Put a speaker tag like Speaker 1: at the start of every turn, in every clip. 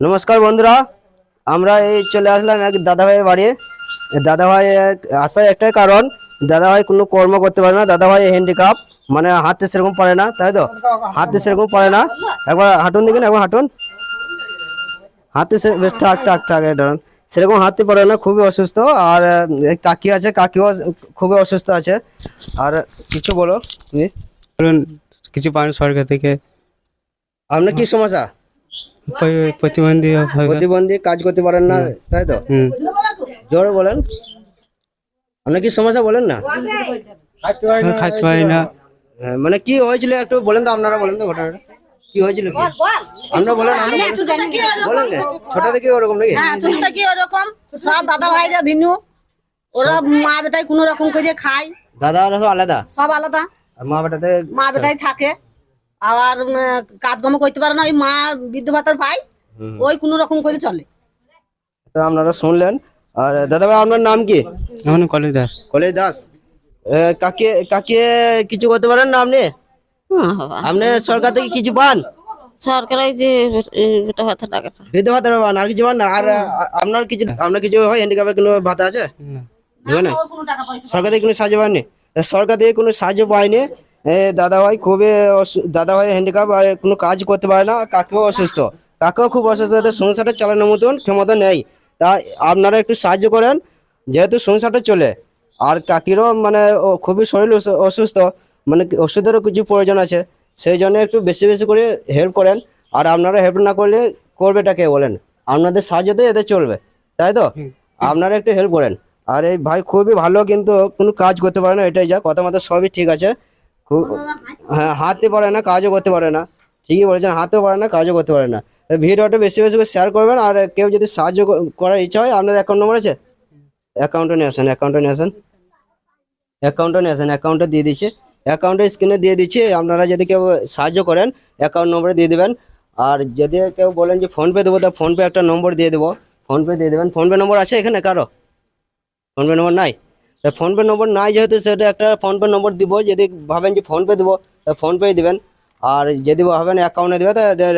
Speaker 1: নমস্কার বন্ধুরা, আমরা এই চলে আসলাম এক দাদাভাইয়ের বাড়ি। দাদাভাই আসার একটাই কারণ, দাদাভাই কোনো কর্ম করতে পারে না। দাদাভাই হ্যান্ডিক্যাপ, মানে হাতে সেরকম পারে না, তাই তো? হাতে সেরকম পারে না। একবার হাঁটুন দেখেন, একবার হাঁটুন। হাতে বেশ থাক থাক থাক, এটা সেরকম হাতে পারে না, খুবই অসুস্থ। আর কাকি আছে, কাকিও খুবই অসুস্থ আছে। আর কিছু বলো তুমি।
Speaker 2: বলুন, কিছু পান সরকার থেকে
Speaker 1: আপনার কি সমস্যা?
Speaker 2: প্রতিবন্ধী
Speaker 1: প্রতিবন্ধী, কাজ করতে পারেন না, তাই তো? জোরে বলেন, আপনার কি সমস্যা বলেন না।
Speaker 2: খাইতে পারি না।
Speaker 1: হ্যাঁ, মানে কি হয়েছিল একটু বলেন তো, আপনারা বলেন তো ঘটনাটা কি হয়েছিল। আপনারা বলেন, বলেন না। ছোট থেকে ওরকম নাকি?
Speaker 3: ছোট থেকে ওরকম সব দাদা ভাইরা ভিন্ন, ওরা মা বেটাই কোন রকম করে খায়।
Speaker 1: দাদা ওরা সব আলাদা,
Speaker 3: সব আলাদা।
Speaker 1: আর মা বেটাতে
Speaker 3: মা বেটাই থাকে, আবার কাজকর্ম করতে পারে না। ওই মা বৃদ্ধ ভাতার পায়, ওই কোন রকম করে চলে।
Speaker 1: তো আপনারা শুনলেন। আর দাদা ভাই, আপনার নাম কি?
Speaker 2: আমার নাম কলেজ দাস।
Speaker 1: কলেজ দাস। কাকে কাকে কিছু করতে পারেন না আপনি? আপনি সরকার থেকে কিছু পান?
Speaker 3: সরকারের যে বৃদ্ধ ভাতা টাকাটা,
Speaker 1: বৃদ্ধ ভাতা পান, আর কিছু পান না? আর আপনার কিছু হয়, হ্যান্ডিক্যাপের কোনো ভাতা আছে? না, সরকার থেকে কোনো সাহায্য পাননি? সরকার থেকে কোনো সাহায্য পায়নি। দাদা ভাই খুবই দাদা ভাই হ্যান্ডিক্যাপ, আর কোনো কাজ করতে পারে না। কাকেও অসুস্থ, কাকেও খুব অসুস্থ, সংসারটা চালানোর মতন ক্ষমতা নেই। তা আপনারা একটু সাহায্য করেন, যেহেতু সংসারটা চলে। আর কাকিরও মানে খুবই শরীর অসুস্থ, মানে ওষুধেরও কিছু প্রয়োজন আছে। সেই জন্য একটু বেশি বেশি করে হেল্প করেন। আর আপনারা হেল্প না করলে করবেটা কে বলেন? আপনাদের সাহায্যতে এদের চলবে, তাই তো? আপনারা একটু হেল্প করেন। আর এই ভাই খুবই ভালো, কিন্তু কোনো কাজ করতে পারে না, এটাই যা কথা। মাথা সবই ঠিক আছে, খুব হ্যাঁ, হাতে পারে না, কাজও করতে পারে না। ঠিকই বলেছেন, হাতেও পারে না, কাজও করতে পারে না। ভিডিওটা বেশি বেশি করে শেয়ার করবেন। আর কেউ যদি সাহায্য করার ইচ্ছা হয়, আপনাদের অ্যাকাউন্ট নম্বর আছে? অ্যাকাউন্টে নিয়ে আসেন, অ্যাকাউন্টে নিয়ে আসেন, অ্যাকাউন্টে নিয়ে আসেন। অ্যাকাউন্টে দিয়ে দিচ্ছি, অ্যাকাউন্টের স্ক্রিনে দিয়ে দিচ্ছি। আপনারা যদি কেউ সাহায্য করেন, অ্যাকাউন্ট নম্বরে দিয়ে দেবেন। আর যদি কেউ বলেন যে ফোনপে দেবো, তা ফোনপে একটা নম্বর দিয়ে দেবো, ফোনপে দিয়ে দেবেন। ফোনপে নম্বর আছে এখানে কারো? ফোনপে নম্বর নাই? তা ফোনপে নম্বর নাই যেহেতু, সেটা একটা ফোনপে নম্বর দিব। যদি ভাবেন যে ফোনপে দেবো, তা ফোনপে দিবেন। আর যদি ভাবেন অ্যাকাউন্টে দেবে, তাদের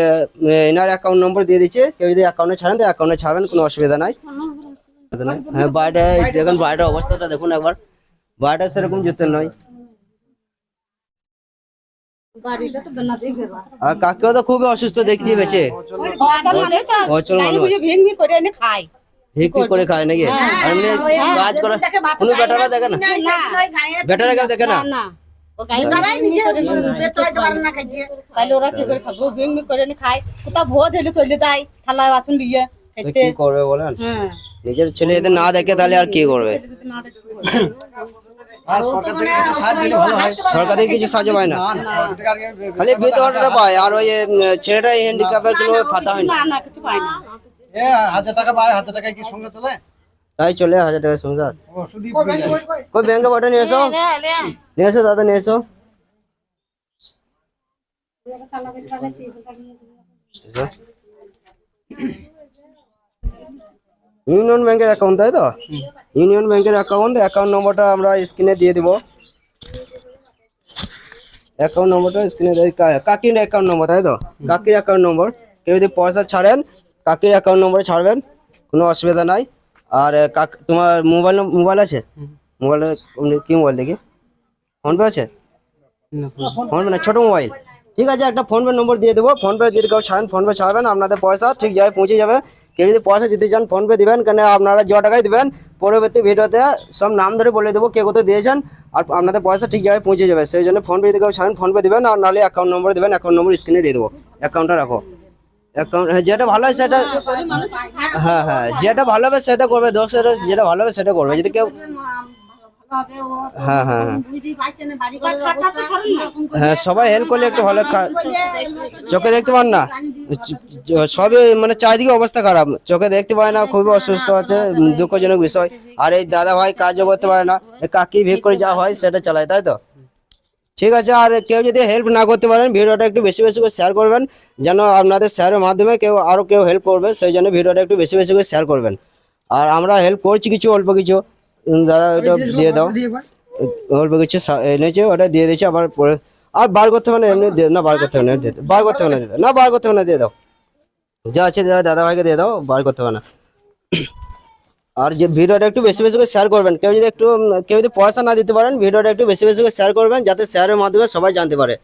Speaker 1: এনার অ্যাকাউন্ট নম্বর দিয়ে দিচ্ছে। কেউ যদি অ্যাকাউন্টে ছাড়েন, তো অ্যাকাউন্টে ছাড়বেন, কোনো অসুবিধা নাই। হ্যাঁ, বাড়িটা দেখুন, বাড়িটার অবস্থাটা দেখুন একবার। বাড়িটা সেরকম যেতে নয়। আর কাকেও তো খুবই অসুস্থ দেখছি বেঁচে, অচল মানুষ, ভিক্ষি করে খায় নাকি? আর এমনি কাজ করে কোনো বেটারা দেখে না, বেটারা কেউ দেখে না। কি করবে বলেন? নিজের ছেলে এদের না দেখে তাহলে আর কি করবে? সরকার থেকে কিছু সাহায্য পায় না, খালি বেতনটা পায়। আর ওই ছেলেটা হ্যান্ডিক্যাপের কোনো ভাতা হয় না।
Speaker 4: 1000 টাকা পায়, 1000 টাকায় কি সঙ্গে চলে?
Speaker 1: তাই চলে 1000 টাকা সংসার।
Speaker 4: শুধু
Speaker 1: কই ব্যাংকে বটে নিয়ে এসো, নিয়ে এসো দাদা, নিয়ে এসো। ইউনিয়ন ব্যাংকের অ্যাকাউন্ট, তাই তো? ইউনিয়ন ব্যাংকের অ্যাকাউন্ট নম্বরটা আমরা স্ক্রিনে দিয়ে দিব। অ্যাকাউন্ট নম্বরটা স্ক্রিনে কাকির অ্যাকাউন্ট নম্বর, তাই তো? কাকির অ্যাকাউন্ট নম্বর। কেউ যদি পয়সা ছাড়েন, কাকির অ্যাকাউন্ট নম্বরে ছাড়বেন, কোনো অসুবিধা নাই। আর তোমার মোবাইল আছে? মোবাইলে কি মোবাইল দেখি? ফোনপে আছে? ফোনপে না, ছোট মোবাইল। ঠিক আছে, একটা ফোনপে নম্বর দিয়ে দেবো। ফোনপে যদি কেউ ছাড়েন, ফোনপে ছাড়বেন, আপনাদের পয়সা ঠিক জায়গায় পৌঁছে যাবে। কেউ যদি পয়সা দিতে চান, ফোনপে দিবেন, কেন আপনারা য টাকায় দিবেন, পরবর্তী ভিডিওতে সব নাম ধরে বলে দেবো কে কোথায় দিয়েছেন। আর আপনাদের পয়সা ঠিক জায়গায় পৌঁছে যাবে। সেই জন্য ফোনপে যদি কেউ ছাড়েন, ফোনপে দিবেন। আর নাহলে অ্যাকাউন্ট নম্বর দেবেন, অ্যাকাউন্ট নম্বর স্ক্রিনে দিয়ে দেবো। অ্যাকাউন্টটা রাখো, অ্যাকাউন্ট যেটা ভালো হয় সেটা, হ্যাঁ হ্যাঁ, যেটা ভালো হবে সেটা করবে। যেটা ভালো হবে সেটা করবে। যদি কেউ হ্যাঁ হ্যাঁ হ্যাঁ, সবাই হেল্প করলে একটু ভালো। চোখে দেখতে পান না, সবই মানে চারিদিকে অবস্থা খারাপ, চোখে দেখতে পায় না, খুবই অসুস্থ আছে, দুঃখজনক বিষয়। আর এই দাদা ভাই কাজও করতে পারে না, কাকি ভিক করে যা হয় সেটা চালায়, তাই তো? ঠিক আছে। আর কেউ যদি হেল্প না করতে পারেন, ভিডিওটা একটু বেশি বেশি করে শেয়ার করবেন, যেন আপনাদের শেয়ারের মাধ্যমে কেউ হেল্প করবে। সেই জন্য ভিডিওটা একটু বেশি বেশি করে শেয়ার করবেন। আর আমরা হেল্প করছি কিছু, অল্প কিছু। দাদা ওটা দিয়ে দাও, অল্প কিছু এনেছে, ওটা দিয়ে দিচ্ছে। আবার পরে আর বার করতে হবে না, এমনি না বার করতে হবে না, বার করতে হবে না, না বার করতে হবে না, দিয়ে দাও। যা আছে দাদা ভাইকে দিয়ে দাও, বার করতে হবে না। আর যে ভিডিওটা একটু বেশি বেশি করে শেয়ার করবেন, কেউ যদি পয়সা না দিতে পারেন ভিডিওটা একটু বেশি বেশি করে শেয়ার করবেন, যাতে শেয়ারের মাধ্যমে সবাই জানতে পারে।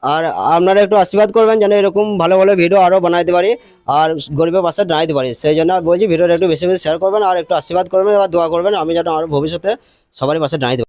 Speaker 1: আর আপনারা একটু আশীর্বাদ করবেন যেন এরকম ভালো ভালো ভিডিও আরও বানাইতে পারি আর গরিবের পাশে দাঁড়াইতে পারি। সেই জন্য বলছি ভিডিওটা একটু বেশি বেশি শেয়ার করবেন আর একটু আশীর্বাদ করবেন, এবার দোয়া করবেন আমি যেন আরও ভবিষ্যতে সবারই পাশে দাঁড়াইতে পারি।